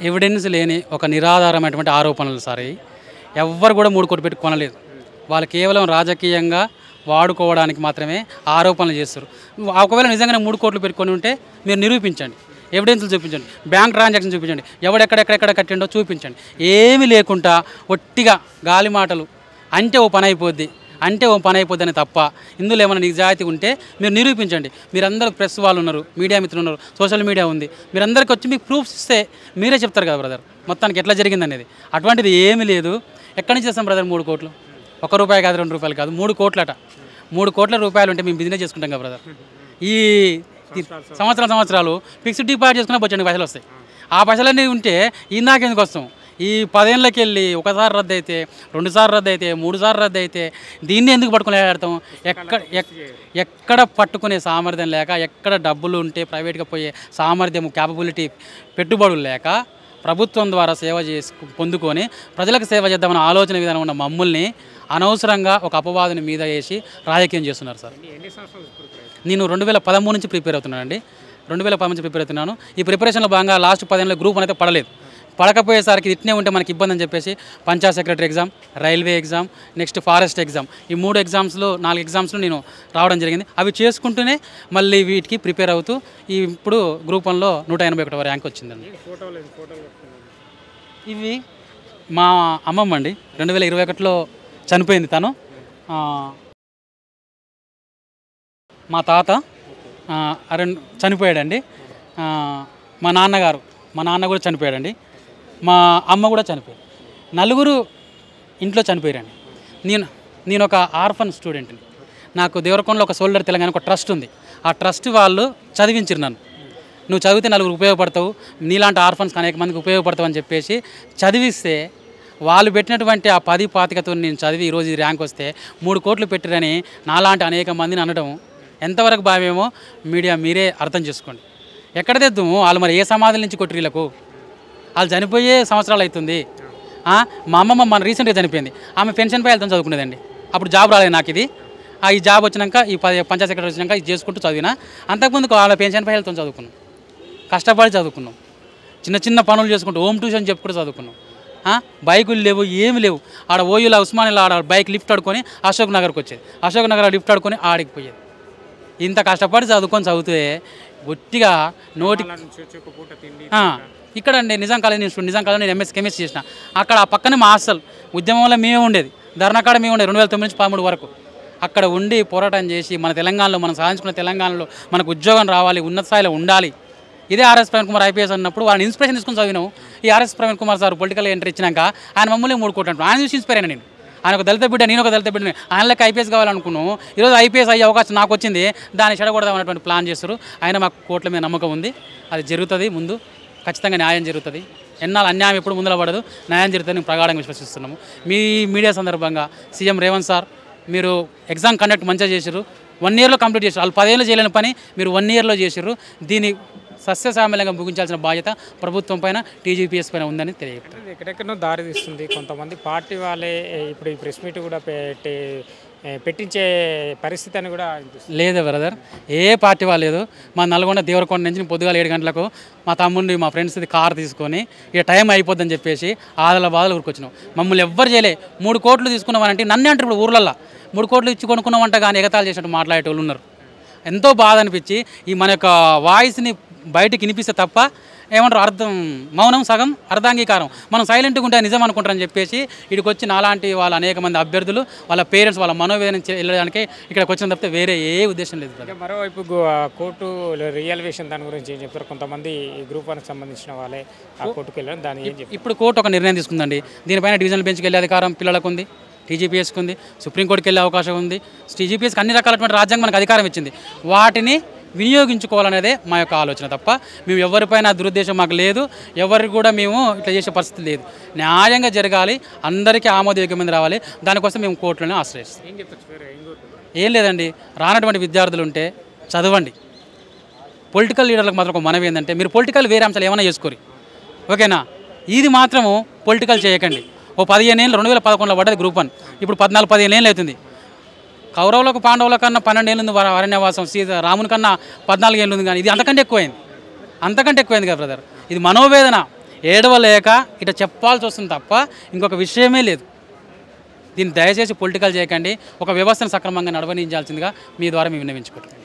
Evidence లేని ఒక నిరాధారమైనటువంటి ఆరోపణలు సార్ ఇవి. ఎవ్వరు కూడా 3 కోట్లు పెట్టి కొనలేదు. వాళ్ళు కేవలం రాజకీయంగా వాడుకోవడానికి మాత్రమే ఆరోపణలు చేస్తారు. ఒకవేళ నిజంగానే 3 కోట్లు పెట్టుకొని ఉంటే మీరు నిరూపించండి, ఎవిడెన్స్లు చూపించండి, బ్యాంక్ ట్రాన్సాక్షన్ చూపించండి, ఎవడెక్కడెక్కడెక్కడ కట్టిండో చూపించండి. ఏమీ లేకుండా ఒట్టిగా గాలి మాటలు అంటే ఓ పని అయిపోద్ది అని తప్ప ఇందులో ఏమైనా నిజాయితీ ఉంటే మీరు నిరూపించండి. మీరందరూ ప్రెస్ వాళ్ళు ఉన్నారు, మీడియా మిత్రులు ఉన్నారు, సోషల్ మీడియా ఉంది, మీరందరికీ వచ్చి మీకు ప్రూఫ్స్ ఇస్తే మీరే చెప్తారు కదా బ్రదర్ మొత్తానికి ఎట్లా జరిగింది అనేది. అటువంటిది ఏమీ లేదు. ఎక్కడి నుంచి చేస్తాం బ్రదర్ 3 కోట్లు? ₹1 కాదు, ₹2 కాదు, 3 కోట్లట. 3 కోట్ల రూపాయలు ఉంటే మేము బిజినెస్ చేసుకుంటాం కదా బ్రదర్. ఈ సంవత్సరాలు ఫిక్స్డ్ డిపాజిట్ చేసుకున్న బొచ్చండి పైసలు వస్తాయి. ఆ పైసలన్నీ ఉంటే ఇందాకెందుకు వస్తాం? ఈ 10 ఏళ్ళకి వెళ్ళి ఒకసారి రద్దు అయితే, 2 సార్లు రద్దు అయితే, 3 సార్లు రద్దు అయితే దీన్ని ఎందుకు పట్టుకుని ఆడతాం? ఎక్కడ పట్టుకునే సామర్థ్యం లేక, ఎక్కడ డబ్బులు ఉంటే ప్రైవేట్గా పోయే సామర్థ్యం, క్యాపబిలిటీ, పెట్టుబడులు లేక ప్రభుత్వం ద్వారా సేవ పొందుకొని ప్రజలకు సేవ చేద్దామన్న ఆలోచన విధానం ఉన్న మమ్మల్ని అనవసరంగా ఒక అపవాదుని మీద వేసి రాజకీయం చేస్తున్నారు సార్. నేను 2013 నుంచి ప్రిపేర్ అవుతున్నానండి. 2013 నుంచి ప్రిపేర్ అవుతున్నాను. ఈ ప్రిపరేషన్లో భాగంగా లాస్ట్ 10 ఏళ్ళ గ్రూప్ అయితే పడలేదు. పడకపోయేసరికి ఇట్నే ఉంటే మనకి ఇబ్బంది అని చెప్పేసి Panchayat secretary exam, railway exam, next forest exam, ఈ 3 ఎగ్జామ్స్లో 4 ఎగ్జామ్స్లో నేను రావడం జరిగింది. అవి చేసుకుంటూనే మళ్ళీ వీటికి ప్రిపేర్ అవుతూ ఇప్పుడు గ్రూప్ 1లో 181వ ర్యాంక్ వచ్చిందండి. ఇవి మా అమ్మమ్మ అండి, 2021లో చనిపోయింది తను. మా తాత చనిపోయాడండి. మా నాన్న కూడా చనిపోయాడండి. మా అమ్మ కూడా చనిపోయాడు. 4 ఇంట్లో చనిపోయారండి. నేను ఒక ఆర్ఫన్ స్టూడెంట్ని. నాకు దేవరకొండలో ఒక సోల్డర్ తెలంగాణ ఒక ట్రస్ట్ ఉంది. ఆ ట్రస్ట్ వాళ్ళు చదివించారు నన్ను. నువ్వు చదివితే 4 ఉపయోగపడతావు, నీలాంటి ఆర్ఫన్స్కి అనేక మందికి ఉపయోగపడతావు అని చెప్పేసి చదివిస్తే వాళ్ళు పెట్టినటువంటి ఆ 10-25తో నేను చదివి ఈరోజు ఈ ర్యాంక్ వస్తే 3 కోట్లు పెట్టిరని నాలాంటి అనేక మందిని అనడం ఎంతవరకు భావ్యమో మీడియా మీరే అర్థం చేసుకోండి. ఎక్కడ తెద్దాము? వాళ్ళు మరి ఏ సమాధుల నుంచి కొట్టి వీళ్ళకు? వాళ్ళు చనిపోయే సంవత్సరాలు అవుతుంది. మా అమ్మమ్మ మన రీసెంట్గా చనిపోయింది. ఆమె పెన్షన్ పైలతో చదువుకునేదండి. అప్పుడు జాబ్ రాలేదు నాకు. ఈ జాబ్ వచ్చినాక ఈ పంచాయత్ సెక్రటరీ వచ్చినాక ఇది చేసుకుంటూ చదివినా. అంతకుముందు వాళ్ళ పెన్షన్ పైలతో చదువుకున్నాం, కష్టపడి చదువుకున్నాం, చిన్న పనులు చేసుకుంటూ హోమ్ ట్యూషన్ చెప్పుకుంటూ చదువుకున్నాం. బైకులు లేవు, ఏమి లేవు. ఆడ ఓయూలో ఉస్మానియాలో ఆడ బైక్ లిఫ్ట్ ఆడుకొని అశోక్ నగర్కి వచ్చేది, అశోక్ నగర్ లిఫ్ట్ ఆడుకొని ఆడికి పోయేది. ఇంత కష్టపడి చదువుతే ఒట్టిగా ఇక్కడ అండి నిజాం కాలేజ్ నేను ఎంఎస్ కెమిస్ట్రీ చేసిన. అక్కడ ఆ పక్కనే మా హాస్టల్ ఉద్యమంలో మేమే ఉండేది, ధర్నా కాడ మేము ఉండేది 2009 నుంచి 13 వరకు. అక్కడ ఉండి పోరాటం చేసి మన తెలంగాణలో మనం సాధించుకున్న తెలంగాణలో మనకు ఉద్యోగం రావాలి, ఉన్నత స్థాయిలో ఉండాలి. ఇదే ఆర్ఎస్ ప్రవీణ్ కుమార్ ఐపీఎస్ అన్నప్పుడు వాళ్ళని ఇన్స్పిరేషన్ తీసుకుని చదివినాము. ఈ RS Praveen Kumar sir political entry ఇచ్చినాక ఆయన మమ్మల్ని 3 కోట్లు అంటారు. ఆయన చూసి ఇన్స్పైర్ అయినా నేను. ఆయన ఒక దళిత బిడ్డ, నేను ఒక దళిత బిడ్డ, ఆయనకి ఐపీఎస్ కావాలనుకున్నాము. ఈరోజు ఐపీఎస్ అయ్యే అవకాశం నాకు వచ్చింది. దాన్ని చెడగొడదామనేటువంటి ప్లాన్ చేస్తారు. ఆయన మాకు కోట్ల మీద నమ్మకం ఉంది, అది జరుగుతుంది. ముందు ఖచ్చితంగా న్యాయం జరుగుతుంది. ఎన్నాళ్ళు అన్యాయం ఎప్పుడు ముందర పడదు, న్యాయం జరుగుతుంది మేము ప్రగాఢంగా విశ్వసిస్తున్నాము. మీ మీడియా సందర్భంగా సీఎం రేవంత్ సార్ మీరు ఎగ్జామ్ కండక్ట్ మంచిగా చేశారు, 1 ఇయర్లో కంప్లీట్ చేశారు. వాళ్ళు 10 ఏళ్ళు చేయలేని పని మీరు 1 ఇయర్లో చేశారు. దీన్ని సస్యశ్యామలంగా ముగించాల్సిన బాధ్యత ప్రభుత్వం పైన, టీజీపీఎస్ పైన ఉందని తెలియజేస్తారు. ఎక్కడెక్కడో దారి తీస్తుంది. కొంతమంది పార్టీ వాళ్ళే ఇప్పుడు ఈ ప్రెస్ మీట్ కూడా పెట్టించే పరిస్థితి అని కూడా లేదు బ్రదర్, ఏ పార్టీ వాళ్ళు లేదు. మా నల్గొండ దేవరకొండ నుంచి పొద్దుగాల 7 గంటలకు మా తమ్ముడిని మా ఫ్రెండ్స్ది కార్ తీసుకొని ఇక టైం అయిపోద్దని చెప్పేసి ఆదలాబాద్లో ఊరికొచ్చినాం. మమ్మల్ని ఎవ్వరు చేయలే. 3 కోట్లు తీసుకున్నామనంటే నన్నే అంటారు. ఇప్పుడు ఊర్లల్లో 3 కోట్లు ఇచ్చి కొనుక్కున్నామంట కానీ ఎగతాలు చేసినట్టు మాట్లాడేటోళ్ళు ఉన్నారు. ఎంతో బాధ అనిపించి ఈ మన యొక్క వాయిస్ని బయటికి వినిపిస్తే తప్ప ఏమంటారు అర్థం, మౌనం సగం అర్ధాంగీకారం. మనం సైలెంట్గా ఉంటే నిజం అనుకుంటారని చెప్పేసి ఇక్కడికి వచ్చి నాలాంటి వాళ్ళ అనేక మంది అభ్యర్థులు వాళ్ళ పేరెంట్స్ వాళ్ళ మనోవేదన వెళ్ళడానికి ఇక్కడికి వచ్చిన తప్పితే వేరే ఏ ఉద్దేశం లేదు. మరోవైపు కోర్టు రియల్వేషన్ దాని గురించి ఏం చెప్తారు? కొంతమంది గ్రూప్ 1కి సంబంధించిన వాళ్ళే ఆ కోర్టుకు వెళ్ళారు. దాని ఏం చెప్తారు? ఇప్పుడు కోర్టు ఒక నిర్ణయం తీసుకుందండి. దీనిపైన డివిజనల్ బెంచ్కి వెళ్ళే అధికారం పిల్లలకు ఉంది, టీజీపీఎస్కి ఉంది, సుప్రీంకోర్టుకి వెళ్ళే అవకాశం ఉంది. టీజీపీఎస్కి అన్ని రకాలైనటువంటి రాజ్యాంగం మనకు అధికారం ఇచ్చింది. వాటిని వినియోగించుకోవాలనేదే మా యొక్క ఆలోచన తప్ప మేము ఎవరిపైన దురుద్దేశం మాకు లేదు. ఎవరికి కూడా మేము ఇట్లా చేసే పరిస్థితి లేదు. న్యాయంగా జరగాలి, అందరికీ ఆమోదయోగ్యమైన రావాలి. దానికోసం మేము కోర్టులను ఆశ్రయిస్తాం. ఏం లేదండి, రానటువంటి విద్యార్థులు ఉంటే చదవండి. పొలిటికల్ లీడర్లకు మాత్రం ఒక మనవి ఏంటంటే మీరు పొలిటికల్ వేరే అంశాలు ఏమైనా చేసుకోరు, ఓకేనా? ఇది మాత్రము పొలిటికల్ చేయకండి. ఓ 15 ఏళ్ళు 2011లో పడ్డది గ్రూప్ 1, ఇప్పుడు 14-15 ఏళ్ళు అవుతుంది. కౌరవులకు పాండవుల కన్నా 12 ఏళ్ళు ఉంది అరణ్యవాసం, రాముని కన్నా 14 ఏళ్ళు ఉంది. కానీ ఇది అంతకంటే ఎక్కువైంది కదా బ్రదర్. ఇది మనోవేదన. ఏడవలేక ఇట చెప్పాల్సి వస్తుంది తప్ప ఇంకొక విషయమే లేదు. దీన్ని దయచేసి పొలిటికల్ చేయకండి, ఒక వ్యవస్థను సక్రమంగా నడవనించాల్సిందిగా మీ ద్వారా మేము విన్నవించుకుంటున్నాం.